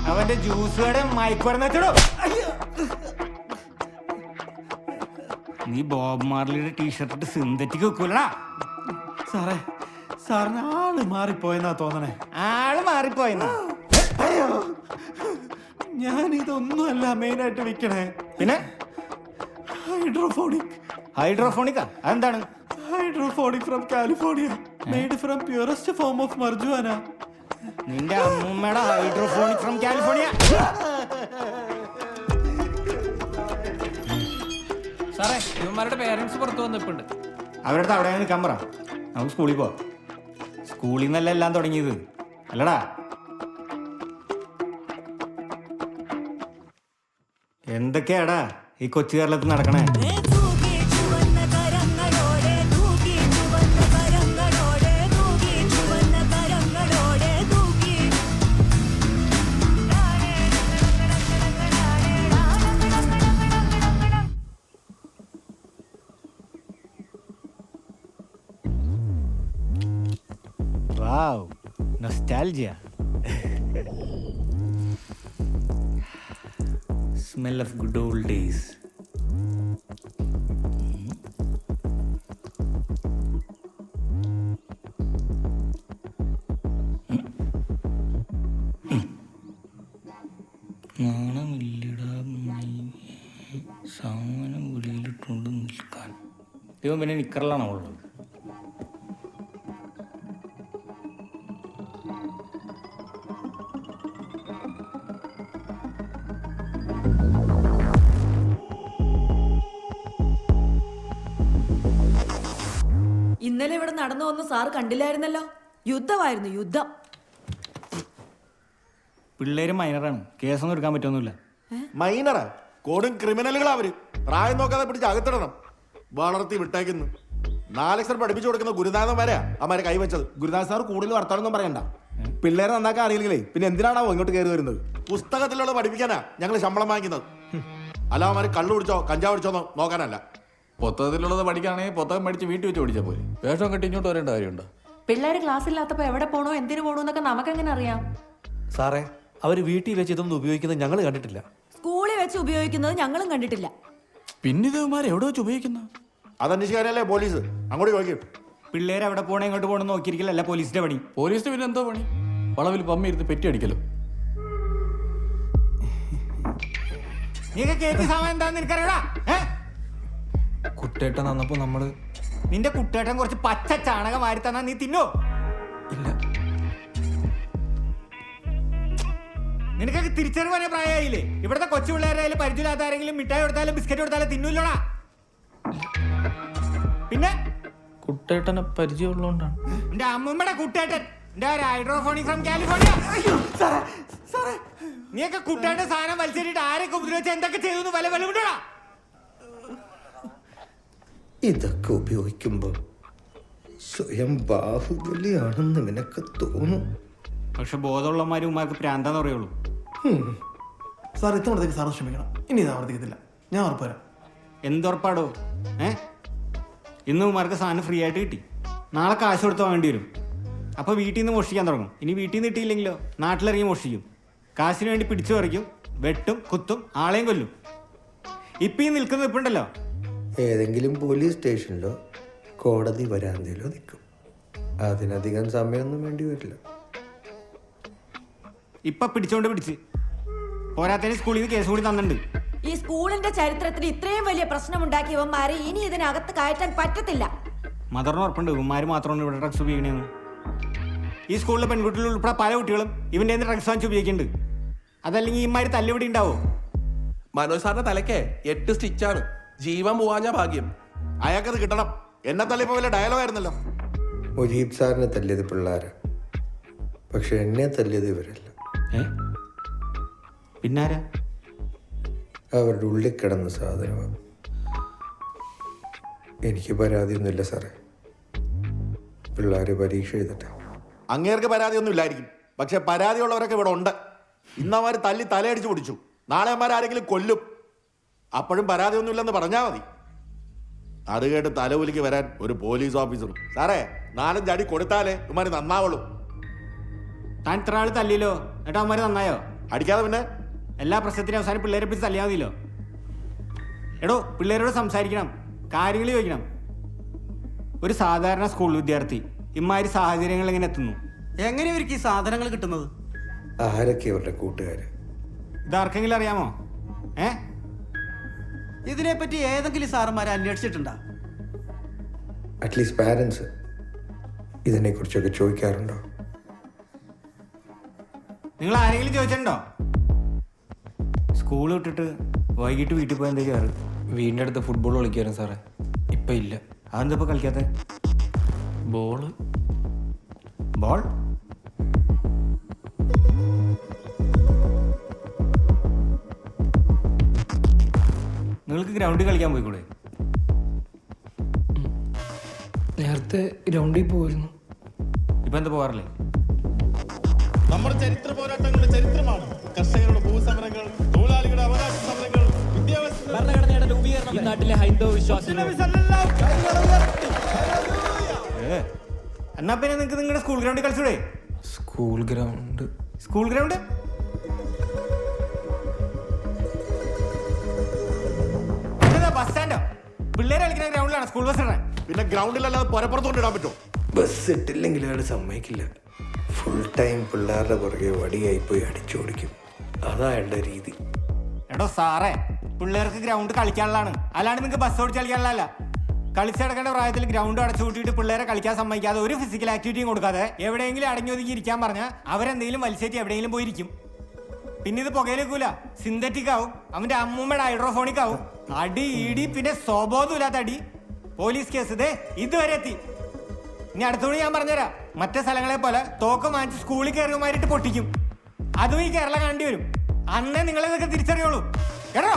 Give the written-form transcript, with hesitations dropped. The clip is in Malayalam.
അവന്റെ ജ്യൂസ് കട മയക്കുവരുന്ന വെച്ചോ. നീ ബോബ് മാർലിയുടെ ടീഷർട്ട് സിന്തറ്റിക് വെക്കൂലടാ. സാറേ, സാറിന് ആള് മാറിപ്പോയെന്നാ തോന്നണേ. ആള് മാറിപ്പോയെന്നാ? അയ്യോ, ഞാൻ ഇതൊന്നുമല്ല മെയിനായിട്ട് വിൽക്കണേ. പിന്നെ ഹൈഡ്രോഫോണിക്. ഹൈഡ്രോഫോണിക്കാ? അതെന്താണ്? Hydroponic from California, made from purest form of marijuana. നിന്റെ അമ്മൂമ്മയുടെ ഹൈഡ്രോഫോണിക് ഫ്രം കാലിഫോർണിയ. സാറേ, ഇവന്മാരുടെ പേരൻസ് പുറത്തു വന്നിപ്പുണ്ട്. അവരുടെ അവിടെ നിൽക്കാൻ പറ, നമുക്ക് സ്കൂളിൽ പോവാം. സ്കൂളിൽ നിന്നല്ല എല്ലാം തുടങ്ങിയത് അല്ലടാ. എന്തൊക്കെയാടാ ഈ കൊച്ചു കേരളത്തിൽ നടക്കണേ? Wow, nostalgia. Smell of good old days. നാണമില്ലടാ സാമാനം ഉള്ളിലിട്ടുകൊണ്ട് നിൽക്കാൻ. ഇവൻ പിന്നെ നിക്കറിലാണോ ഉള്ളത്? ഇന്നലെ ഇവിടെ നടന്നു വന്ന് സാർ കണ്ടില്ലായിരുന്നല്ലോ. യുദ്ധമായിരുന്നു, യുദ്ധം. പിള്ളേര് മൈനറാണ്, കേസൊന്നും എടുക്കാൻ പറ്റൊന്നുമില്ല. മൈനറാ? കൊടും ക്രിമിനലുകളാ അവര്. പ്രായം നോക്കാതെ പിടിച്ച് അകത്തിടണം. വളർത്തി വിട്ടേക്കുന്നു. 4 ലക്ഷം പഠിപ്പിച്ചു കൊടുക്കുന്ന ഗുരുനാഥൻ വരെയാ അമ്മാരെ കൈവച്ചത്. ഗുരുദാസ് സാർ കൂടുതൽ വർത്താനൊന്നും പറയണ്ട. പിള്ളേരെ നന്നാക്കാൻ അറിയില്ലെങ്കിലേ പിന്നെ എന്തിനാണാവോ ഇങ്ങോട്ട് കയറി വരുന്നത്? പുസ്തകത്തിലുള്ള പഠിപ്പിക്കാനാ ഞങ്ങൾ ശമ്പളം വാങ്ങിക്കുന്നത്. അല്ല അവന്മാര് കള്ളു പിടിച്ചോ കഞ്ചാവ് പിടിച്ചോന്നോ നോക്കാനല്ല. പുസ്തകത്തിലുള്ളത് പഠിക്കുകയാണെങ്കിൽ പുസ്തകം പഠിച്ച് വീട്ടിൽ വെച്ച് പഠിച്ചാൽ പോലെ. വേഷം കെട്ടി ഇങ്ങോട്ട് വരേണ്ട കാര്യമുണ്ടോ? പിള്ളേര് ക്ലാസ്സില്ലാത്തപ്പോ എവിടെ പോണോ എന്തിനു പോണോ എന്നൊക്കെ നമുക്കെങ്ങനെ അറിയാം? സാറേ, അവര് വീട്ടിൽ വെച്ച് ഇതൊന്നും ഉപയോഗിക്കുന്നത് ഞങ്ങൾ കണ്ടിട്ടില്ല. സ്കൂളിൽ വെച്ച് ഉപയോഗിക്കുന്നത് ഞങ്ങളും കണ്ടിട്ടില്ല. പിന്നെ ഇവന്മാർ എവിടെ വെച്ച് ഉപയോഗിക്കുന്ന? അതന്വേഷിക്കാനല്ലേ പോലീസ്. അങ്ങോട്ട് ചോദിക്കും. പിള്ളേർ എവിടെ പോണേ ഇങ്ങോട്ട് പോകണം നോക്കിയിരിക്കില്ല പോലീസിന്റെ പണി. പോലീസിന് പിന്നെ എന്തോ പണി? വളവിൽ പമ്മി ഇരുന്ന് പെറ്റി അടിക്കലോ? നീയൊക്കെ കേറ്റി സാമാൻ എന്താന്ന് നിനക്കറിയടാ? കുട്ടേട്ടൻ വന്നപ്പോ നമ്മള് നിന്റെ കുട്ടേട്ടൻ കുറച്ച് പച്ച ചാണകം വാരി തന്നാ നീ തിന്നോ? ഇല്ല. നിനക്കൊക്കെ തിരിച്ചറിവാനേ പ്രായമായില്ലേ? ഇവിടുത്തെ കൊച്ചു പിള്ളേരായാലും പരിചയമില്ലാത്ത ആരെങ്കിലും മിഠായി കൊടുത്താലും ബിസ്ക്കറ്റ് കൊടുത്താലും തിന്നൂല്ലോടാ. പിന്നെ കുട്ടേട്ടനെ പരിചയമുള്ളതുകൊണ്ടാണ്. എന്റെ അമ്മൂമ്മയുടെ കുട്ടേട്ടൻ, എന്റെ ഹൈഡ്രോഫോണിക് ഫ്രം കാലിഫോർണിയ. നീയൊക്കെ കുട്ടേട്ടൻ സാധനം വലിച്ചേരിട്ട് ആരൊക്കെ ഉപദ്രവിച്ച് എന്തൊക്കെ ചെയ്തു വല വിടടാ. ഇതൊക്കെ ഉപയോഗിക്കുമ്പോ സ്വയം ബാഹുബലിയാണെന്ന് നിനക്ക് തോന്നും. പക്ഷെ ബോധമുള്ളമാരും ഉമ്മാർക്ക് പ്രാന്താന്ന് പറയുള്ളൂ. സാർ ഇത്തവണത്തേക്ക് സാറ് ക്ഷമിക്കണം. ഇനി ഇത് ആവർത്തിക്കത്തില്ല, ഞാൻ ഉറപ്പുവരാം. എന്തുറപ്പാടോ? ഇന്ന് ഉമ്മാർക്ക് സാധനം ഫ്രീ ആയിട്ട് കിട്ടി. നാളെ കാശ് കൊടുത്താൽ വേണ്ടി വരും. അപ്പോൾ വീട്ടിൽ നിന്ന് മോഷ്ടിക്കാൻ തുടങ്ങും. ഇനി വീട്ടിൽ നിന്ന് കിട്ടിയില്ലെങ്കിലോ നാട്ടിലിറങ്ങി മോഷ്ടിക്കും. കാശിന് വേണ്ടി പിടിച്ചു പറിക്കും, വെട്ടും കുത്തും, ആളെയും കൊല്ലും. ഇപ്പം ഈ നിൽക്കുന്ന ഇപ്പുണ്ടല്ലോ, ഏതെങ്കിലും പോലീസ് സ്റ്റേഷനിലോ കോടതി വരാന്തയിലോ നിൽക്കും. അതിനധികം സമയമൊന്നും വേണ്ടി വരില്ല. ഇപ്പം പിടിച്ച് പോരാത്തതിന് സ്കൂളിൽ നിന്ന് കേസ് കൂടി തന്നിട്ടുണ്ട്. ഈ സ്കൂളിന്റെ ചരിത്രത്തിൽ ഇത്രയും വലിയ പ്രശ്നമുണ്ടാക്കിയവന്മാരെ ഇനി ഇതിനകത്ത് കയറ്റാൻ പറ്റത്തില്ല. മദറിന് ഉറപ്പുണ്ട് ഇവന്മാർ മാത്രമാണ് ഇവിടെ ഡ്രഗ്സ് ഉപയോഗിക്കണേന്ന്. ഈ സ്കൂളിലെ പെൺകുട്ടികൾ ഉൾപ്പെടെ പല കുട്ടികളും ഇവൻ്റെ ഡ്രഗ്സ് വാങ്ങിച്ച് ഉപയോഗിക്കുന്നുണ്ട്. അതല്ലെങ്കിൽ ഇമാര് തല്ലുപിടി ഉണ്ടാവോ? മനോജ് സാറിന്റെ തലയ്ക്ക് 8 സ്റ്റിച്ചാണ്. ജീവൻ പോവാഞ്ഞ ഭാഗ്യം. അയാൾക്കത് കിട്ടണം. എന്നെ തല്ലിപ്പോ വല്ല ഡയലോഗായിരുന്നല്ലോ. മുജീബ് സാറിനെ തല്ലിയത് പിള്ളേരാ, പക്ഷെ എന്നെ തല്ലിയത് ഇവരല്ല. പിന്നാരാ? അവരുടെ ഉള്ളിൽ കിടന്ന സാധനമാണ്. എനിക്ക് പരാതിയൊന്നുമില്ല സാറേ. പിള്ളേർ പരീക്ഷ എഴുതട്ടെ. അങ്ങേർക്ക് പരാതിയൊന്നും ഇല്ലായിരിക്കും, പക്ഷെ പരാതിയുള്ളവരൊക്കെ ഇവിടെ ഉണ്ട്. ഇന്നമാര് തല്ലി തലയടിച്ചു പിടിച്ചു. നാളെ അമ്മാരെങ്കിലും കൊല്ലും. അപ്പോഴും പരാതിയൊന്നും ഇല്ലെന്ന് പറഞ്ഞാൽ മതി. അത് കേട്ട് തലവുലിക്ക് വരാൻ ഒരു പോലീസ് ഓഫീസറും. സാറേ, 4-5 അടി കൊടുത്താലേ ഇമാര് നന്നാവുള്ളൂ. താൻ ഇത്ര ആൾ തല്ലിയല്ലോ, എന്നിട്ട് അവന്മാർ നന്നായോ? അടിക്കാതെ പിന്നെ എല്ലാ പ്രശ്നത്തിനും അവസാനം പിള്ളേരെ പിടിച്ച് തല്ലിയാൽ മതിയല്ലോ. എടോ, പിള്ളേരോട് സംസാരിക്കണം, കാര്യങ്ങൾ ചോദിക്കണം. ഒരു സാധാരണ സ്കൂൾ വിദ്യാർത്ഥി ഇമാതിരി സാഹചര്യങ്ങൾ എങ്ങനെ എത്തുന്നു? എങ്ങനെ ഇവർക്ക് ഈ സാധനങ്ങൾ കിട്ടുന്നത്? ആരൊക്കെ ഇവരുടെ കൂട്ടുകാര്? ഇതാർക്കെങ്കിലും അറിയാമോ? ഇതിനെപ്പറ്റി ഏതെങ്കിലും സാറന്മാരെ അന്വേഷിച്ചിട്ടുണ്ടോ? അറ്റ്ലീസ്റ്റ് പാരൻസ് ഇതിനെക്കുറിച്ചൊക്കെ ചോദിക്കാറുണ്ടോ? നിങ്ങൾ ആരെങ്കിലും ചോദിച്ചിട്ടുണ്ടോ? സ്കൂൾ വിട്ടിട്ട് വൈകിട്ട് വീട്ടിൽ പോയാൽ എന്താ ചെയ്യാറ്? വീടിൻ്റെ അടുത്ത് ഫുട്ബോൾ കളിക്കായിരുന്നു സാറേ. ഇപ്പം ഇല്ല. അതെന്താ ഇപ്പോൾ കളിക്കാത്ത? ബോൾ നിങ്ങൾക്ക് ഗ്രൗണ്ടിൽ കളിക്കാൻ പോയിക്കൂടെ? നേരത്തെ ഗ്രൗണ്ടിൽ പോയിരുന്നു. ഇപ്പം എന്താ പോകാറില്ലേ? നമ്മുടെ ചരിത്ര പോരാട്ടങ്ങളുടെ ചരിത്രമാണ് കർഷകരുടെ ഭൂസമരങ്ങൾ, തൊഴിലാളികളുടെ അവകാശ സമരങ്ങൾ, ഭരണഘടനയുടെ രൂപീകരണം, നാട്ടിലെ ഹൈന്ദവ വിശ്വാസികൾ. എന്നാ പിന്നെ നിങ്ങൾക്ക് നിങ്ങളുടെ സ്കൂൾ ഗ്രൗണ്ടിൽ കളിച്ചൂടെ? സ്കൂൾ ഗ്രൗണ്ട് ബസ് സ്റ്റാൻഡോ? പിള്ളേരെ കളിക്കുന്ന ഗ്രൗണ്ടിലാണ് സ്കൂൾ ബസ് ഇടാൻ. പിന്നെ ഗ്രൗണ്ടിലല്ലാതെ പുരപ്പുറത്ത് കൊണ്ടിടാൻ പറ്റുമോ? ബസ് ഇട്ടില്ലെങ്കിൽ അയാൾ സമ്മതിക്കില്ല. ഫുൾ ടൈം പിള്ളേരുടെ പുറകെ വടിയായി പോയി അടിച്ചോടിക്കും. അതാ അയാളുടെ രീതി. എടോ സാറേ, പിള്ളേർക്ക് ഗ്രൗണ്ട് കളിക്കാനുള്ളതാണ്, അല്ലാണ്ട് നിങ്ങൾക്ക് ബസ് ഓടിച്ച് കളിക്കാനുള്ളതല്ല. കളിച്ചടക്കേണ്ട പ്രായത്തിൽ ഗ്രൗണ്ട് അടച്ചു കൂട്ടിയിട്ട് പിള്ളേരെ കളിക്കാൻ സമ്മതിക്കാതെ ഒരു ഫിസിക്കൽ ആക്ടിവിറ്റിയും കൊടുക്കാതെ എവിടെയെങ്കിലും അടങ്ങി ഒതുക്കി ഇരിക്കാൻ പറഞ്ഞാൽ അവരെന്തെങ്കിലും വലിച്ചേറ്റി എവിടെയെങ്കിലും പോയിരിക്കും. പിന്നെ ഇത് പുകയിലേക്കൂല, സിന്തറ്റിക് ആവും, അവന്റെ അമ്മൂമ്മയുടെ ഹൈഡ്രോഫോണിക് ആവും. അടി ഇടി പിന്നെ സ്വബോധമില്ലാത്ത അടി, പോലീസ് കേസ് ഇതുവരെ എത്തി. ഇനി അടുത്തോട് ഞാൻ പറഞ്ഞുതരാം, മറ്റേ സ്ഥലങ്ങളെ പോലെ തോക്ക് വാങ്ങിച്ച് സ്കൂളിൽ കയറിയമാരിട്ട് പൊട്ടിക്കും. അതും ഈ കേരളം കാണേണ്ടി വരും. അന്നേ നിങ്ങളിതൊക്കെ തിരിച്ചറിയുള്ളൂ കേട്ടോ.